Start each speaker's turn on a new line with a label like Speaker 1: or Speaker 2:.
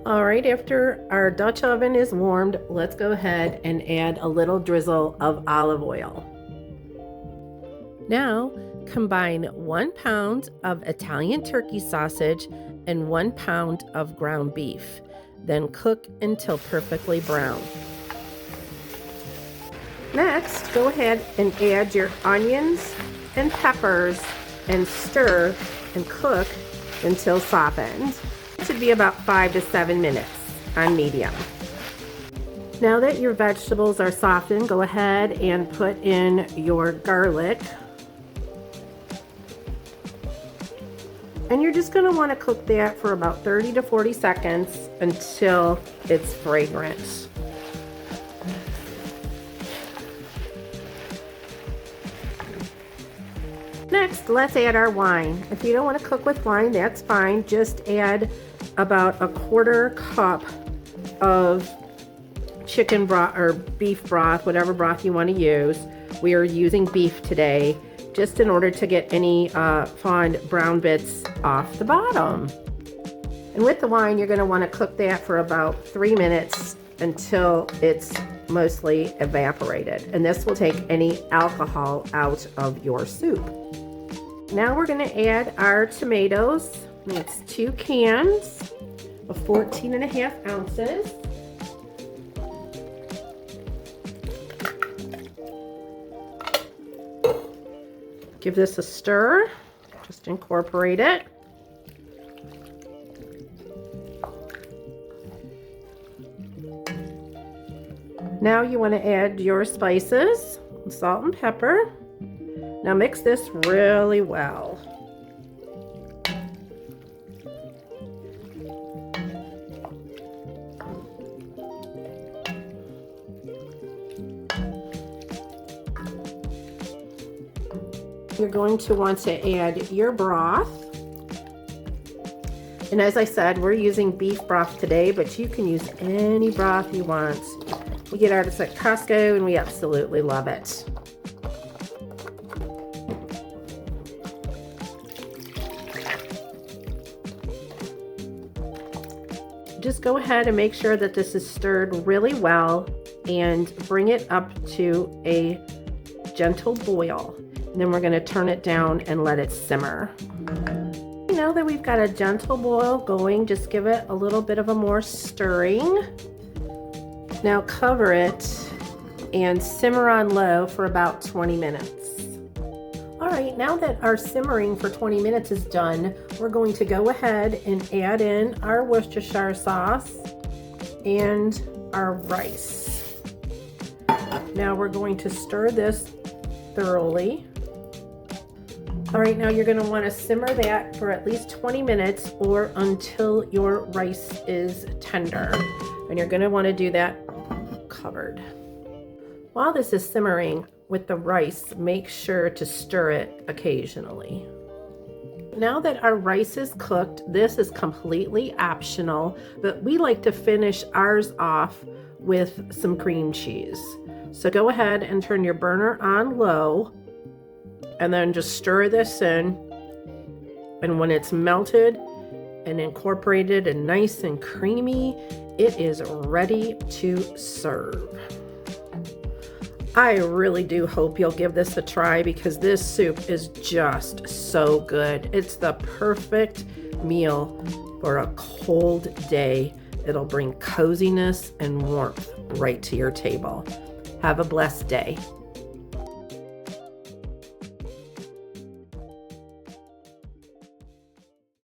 Speaker 1: All right, after our Dutch oven is warmed, let's go ahead and add a little drizzle of olive oil. Now, combine 1 pound of Italian turkey sausage and 1 pound of ground beef. Then cook until perfectly brown. Next, go ahead and add your onions and peppers and stir and cook until softened. It should be about 5 to 7 minutes on medium. Now that your vegetables are softened, go ahead and put in your garlic. And you're just going to want to cook that for about 30 to 40 seconds until it's fragrant. Next, let's add our wine. If you don't want to cook with wine, that's fine. Just add about a 1/4 cup of chicken broth or beef broth, whatever broth you want to use. We are using beef today, just in order to get any fond brown bits off the bottom. And with the wine, you're going to want to cook that for about 3 minutes until it's mostly evaporated. And this will take any alcohol out of your soup. Now we're going to add our tomatoes. It's 2 cans of 14.5 ounces. Give this a stir, just incorporate it. Now you want to add your spices, salt and pepper. Now mix this really well. You're going to want to add your broth. And as I said, we're using beef broth today, but you can use any broth you want. We get ours at Costco and we absolutely love it. Just go ahead and make sure that this is stirred really well and bring it up to a gentle boil. And then we're going to turn it down and let it simmer. Now that we've got a gentle boil going, just give it a little bit of a more stirring. Now cover it and simmer on low for about 20 minutes. All right, now that our simmering for 20 minutes is done, we're going to go ahead and add in our Worcestershire sauce and our rice. Now we're going to stir this thoroughly. All right, now you're going to want to simmer that for at least 20 minutes or until your rice is tender. And you're going to want to do that covered. While this is simmering with the rice, make sure to stir it occasionally. Now that our rice is cooked, this is completely optional, but we like to finish ours off with some cream cheese. So go ahead and turn your burner on low and then just stir this in. And when it's melted and incorporated and nice and creamy, it is ready to serve. I really do hope you'll give this a try because this soup is just so good. It's the perfect meal for a cold day. It'll bring coziness and warmth right to your table. Have a blessed day.